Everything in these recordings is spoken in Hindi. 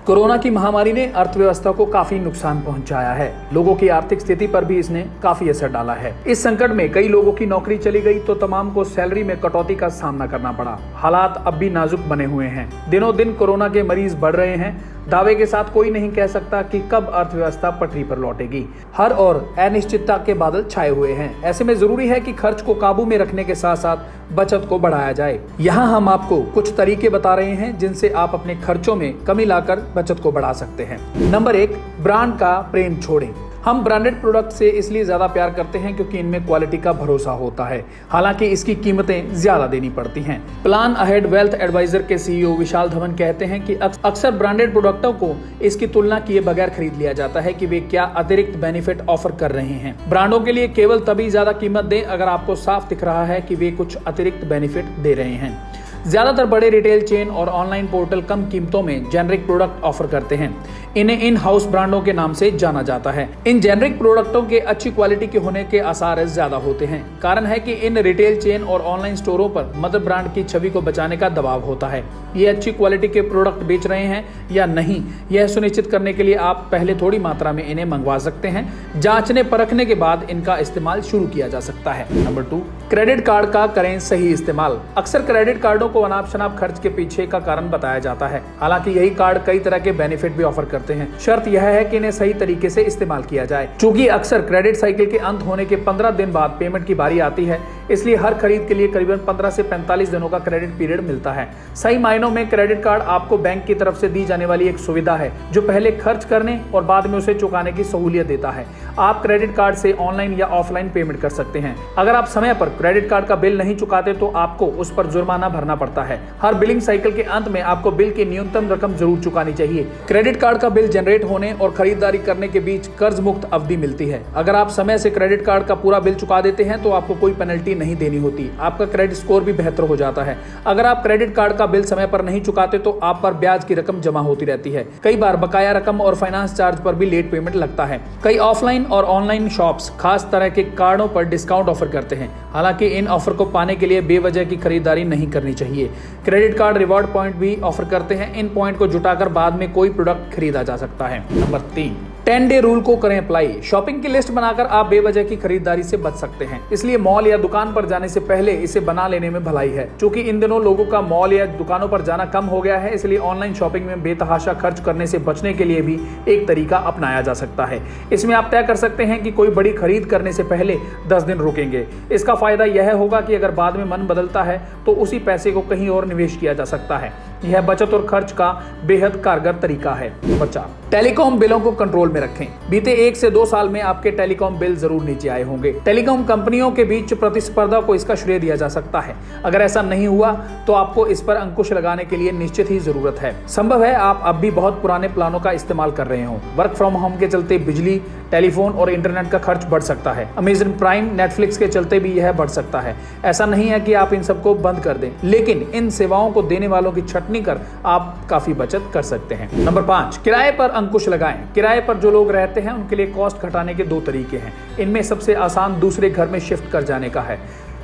कोरोना की महामारी ने अर्थव्यवस्था को काफी नुकसान पहुंचाया है। लोगों की आर्थिक स्थिति पर भी इसने काफी असर डाला है। इस संकट में कई लोगों की नौकरी चली गई तो तमाम को सैलरी में कटौती का सामना करना पड़ा। हालात अब भी नाजुक बने हुए हैं। दिनों दिन कोरोना के मरीज बढ़ रहे हैं। दावे के साथ कोई नहीं कह सकता कि कब अर्थव्यवस्था पटरी पर लौटेगी। हर ओर अनिश्चितता के बादल छाए हुए हैं। ऐसे में जरूरी है कि खर्च को काबू में रखने के साथ साथ बचत को बढ़ाया जाए। यहाँ हम आपको कुछ तरीके बता रहे हैं जिनसे आप अपने खर्चों में कमी लाकर बचत को बढ़ा सकते हैं। नंबर 1, ब्रांड का प्रेम छोड़ें। हम ब्रांडेड प्रोडक्ट से इसलिए ज्यादा प्यार करते हैं क्योंकि इनमें क्वालिटी का भरोसा होता है। हालांकि इसकी कीमतें ज्यादा देनी पड़ती हैं। प्लान अहेड वेल्थ एडवाइजर के सीईओ विशाल धवन कहते हैं कि अक्सर ब्रांडेड प्रोडक्टों को इसकी तुलना किए बगैर खरीद लिया जाता है कि वे क्या अतिरिक्त बेनिफिट ऑफर कर रहे हैं। ब्रांडों के लिए केवल तभी ज्यादा कीमत दें अगर आपको साफ दिख रहा है कि वे कुछ अतिरिक्त बेनिफिट दे रहे हैं। ज्यादातर बड़े रिटेल चेन और ऑनलाइन पोर्टल कम कीमतों में जेनरिक प्रोडक्ट ऑफर करते हैं। इन्हें इन हाउस ब्रांडों के नाम से जाना जाता है। इन जेनरिक प्रोडक्टों के अच्छी क्वालिटी के होने के आसार ज्यादा होते हैं। कारण है कि इन रिटेल चेन और ऑनलाइन स्टोरों पर मदर ब्रांड की छवि को बचाने का दबाव होता है। ये अच्छी क्वालिटी के प्रोडक्ट बेच रहे हैं या नहीं, यह सुनिश्चित करने के लिए आप पहले थोड़ी मात्रा में इन्हें मंगवा सकते हैं। जांचने परखने के बाद इनका इस्तेमाल शुरू किया जा सकता है। नंबर 2, क्रेडिट कार्ड का करें सही इस्तेमाल। अक्सर क्रेडिट कार्डों को अनाप शनाप खर्च के पीछे का कारण बताया जाता है। हालांकि यही कार्ड कई तरह के बेनिफिट भी ऑफर करते हैं। शर्त यह है कि इन्हें सही तरीके से इस्तेमाल किया जाए। चूंकि अक्सर क्रेडिट साइकिल के अंत होने के 15 दिन बाद पेमेंट की बारी आती है, इसलिए हर खरीद के लिए करीबन 15 से 45 दिनों का क्रेडिट पीरियड मिलता है। सही मायनों में क्रेडिट कार्ड आपको बैंक की तरफ से दी जाने वाली एक सुविधा है जो पहले खर्च करने और बाद में उसे चुकाने की सहूलियत देता है। आप क्रेडिट कार्ड से ऑनलाइन या ऑफलाइन पेमेंट कर सकते हैं। अगर आप समय पर क्रेडिट कार्ड का बिल नहीं चुकाते तो आपको उस पर जुर्माना भरना पड़ता है। हर बिलिंग साइकिल के अंत में आपको बिल की न्यूनतम रकम जरूर चुकानी चाहिए। क्रेडिट कार्ड का बिल जनरेट होने और खरीदारी करने के बीच कर्ज मुक्त अवधि मिलती है। अगर आप समय से क्रेडिट कार्ड का पूरा बिल चुका देते हैं तो आपको कोई पेनल्टी नहीं देनी होती। आपका क्रेडिट स्कोर भी बेहतर हो जाता है। अगर आप क्रेडिट कार्ड का बिल समय पर नहीं चुकाते तो आप पर ब्याज की रकम जमा होती रहती है। कई बार बकाया रकम और फाइनेंस चार्ज पर भी लेट पेमेंट लगता है। कई ऑफलाइन और ऑनलाइन शॉप्स खास तरह के कार्डों पर डिस्काउंट ऑफर करते हैं। हालांकि इन ऑफर को पाने के लिए बेवजह की खरीदारी नहीं करनी चाहिए। क्रेडिट कार्ड रिवॉर्ड पॉइंट भी ऑफर करते हैं। इन पॉइंट को जुटाकर बाद में कोई प्रोडक्ट खरीदा जा सकता है। नंबर 3, 10 डे रूल को करें अप्लाई। शॉपिंग की लिस्ट बनाकर आप बेवजह की खरीदारी से बच सकते हैं। इसलिए मॉल या दुकान पर जाने से पहले इसे बना लेने में भलाई है। क्योंकि इन दिनों लोगों का मॉल या दुकानों पर जाना कम हो गया है, इसलिए ऑनलाइन शॉपिंग में बेतहाशा खर्च करने से बचने के लिए भी एक तरीका अपनाया जा सकता है। इसमें आप तय कर सकते हैं कि कोई बड़ी खरीद करने से पहले 10 दिन रुकेंगे। इसका फायदा यह होगा कि अगर बाद में मन बदलता है तो उसी पैसे को कहीं और निवेश किया जा सकता है। यह बचत और खर्च का बेहद कारगर तरीका है। बचा, टेलीकॉम बिलों को कंट्रोल में रखें। बीते 1 से 2 साल में आपके टेलीकॉम बिल जरूर नीचे आए होंगे। टेलीकॉम कंपनियों के बीच प्रतिस्पर्धा को इसका श्रेय दिया जा सकता है। अगर ऐसा नहीं हुआ तो आपको इस पर अंकुश लगाने के लिए निश्चित ही जरूरत है। संभव है आप अब भी बहुत पुराने प्लानों का इस्तेमाल कर रहे हो। वर्क फ्रॉम होम के चलते बिजली, टेलीफोन और इंटरनेट का खर्च बढ़ सकता है। अमेज़न प्राइम, नेटफ्लिक्स के चलते भी यह बढ़ सकता है। ऐसा नहीं है कि आप इन सबको बंद कर दें, लेकिन इन सेवाओं को देने वालों की छटनी कर आप काफी बचत कर सकते हैं। नंबर 5, किराए पर अंकुश लगाएं। किराए पर जो लोग रहते हैं उनके लिए कॉस्ट घटाने के 2 तरीके हैं। इनमें सबसे आसान दूसरे घर में शिफ्ट कर जाने का है।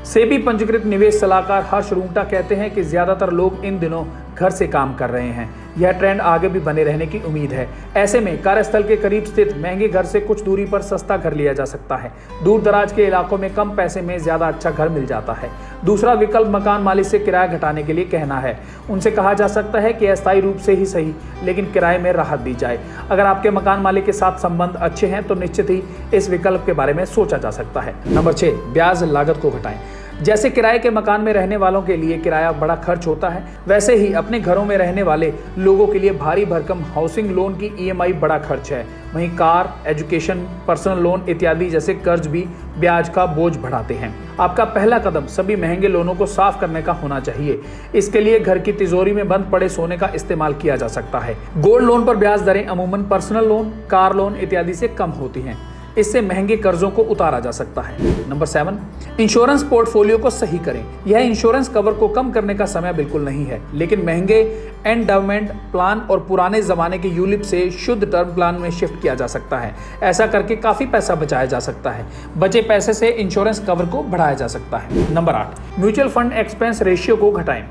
सेबी पंजीकृत निवेश सलाहकार हर्ष रूंगटा कहते हैं कि ज्यादातर लोग इन दिनों घर से काम कर रहे हैं। यह ट्रेंड आगे भी बने रहने की उम्मीद है। ऐसे में कार्यस्थल के करीब स्थित महंगे घर से कुछ दूरी पर सस्ता घर लिया जा सकता है। दूर दराज के इलाकों में कम पैसे में ज्यादा अच्छा घर मिल जाता है। दूसरा विकल्प मकान मालिक से किराया घटाने के लिए कहना है। उनसे कहा जा सकता है कि अस्थायी रूप से ही सही, लेकिन किराए में राहत दी जाए। अगर आपके मकान मालिक के साथ संबंध अच्छे हैं तो निश्चित ही इस विकल्प के बारे में सोचा जा सकता है। नंबर 6, ब्याज लागत को घटाएं। जैसे किराए के मकान में रहने वालों के लिए किराया बड़ा खर्च होता है, वैसे ही अपने घरों में रहने वाले लोगों के लिए भारी भरकम हाउसिंग लोन की ईएमआई बड़ा खर्च है। वहीं कार, एजुकेशन, पर्सनल लोन इत्यादि जैसे कर्ज भी ब्याज का बोझ बढ़ाते हैं। आपका पहला कदम सभी महंगे लोनों को साफ करने का होना चाहिए। इसके लिए घर की तिजोरी में बंद पड़े सोने का इस्तेमाल किया जा सकता है। गोल्ड लोन पर ब्याज दरें अमूमन पर्सनल लोन, कार लोन इत्यादि से कम होती हैं। इससे महंगे कर्जों को उतारा जा सकता है। नंबर 7, इंश्योरेंस पोर्टफोलियो को सही करें। यह इंश्योरेंस कवर को कम करने का समय बिल्कुल नहीं है, लेकिन महंगे एंडाउमेंट प्लान और पुराने जमाने के यूलिप से शुद्ध टर्म प्लान में शिफ्ट किया जा सकता है। ऐसा करके काफी पैसा बचाया जा सकता है। बचे पैसे से इंश्योरेंस कवर को बढ़ाया जा सकता है। Number 8, mutual fund expense ratio को घटाएं।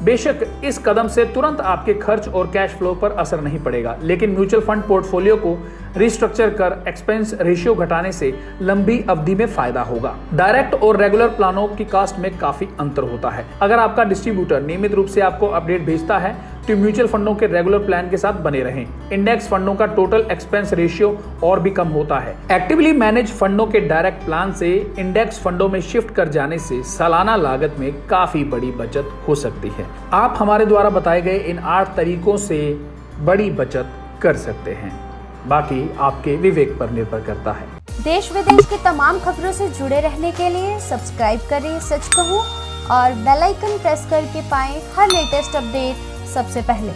बेशक इस कदम से तुरंत आपके खर्च और कैश फ्लो पर असर नहीं पड़ेगा, लेकिन म्यूचुअल फंड पोर्टफोलियो को रिस्ट्रक्चर कर एक्सपेंस रेशियो घटाने से लंबी अवधि में फायदा होगा। डायरेक्ट और रेगुलर प्लानों की कॉस्ट में काफी अंतर होता है। अगर आपका डिस्ट्रीब्यूटर नियमित रूप से आपको अपडेट भेजता है तो म्यूचुअल फंडों के रेगुलर प्लान के साथ बने रहें। इंडेक्स फंडों का टोटल एक्सपेंस रेशियो और भी कम होता है। एक्टिवली मैनेज फंडों के डायरेक्ट प्लान से इंडेक्स फंडों में शिफ्ट कर जाने से सालाना लागत में काफी बड़ी बचत हो सकती है। आप हमारे द्वारा बताए गए इन 8 तरीकों से बड़ी बचत कर सकते हैं, बाकी आपके विवेक पर निर्भर करता है। देश विदेश की तमाम खबरों से जुड़े रहने के लिए सब्सक्राइब करें सच कहूं और बेल आइकन प्रेस करके पाएं हर लेटेस्ट अपडेट सबसे पहले।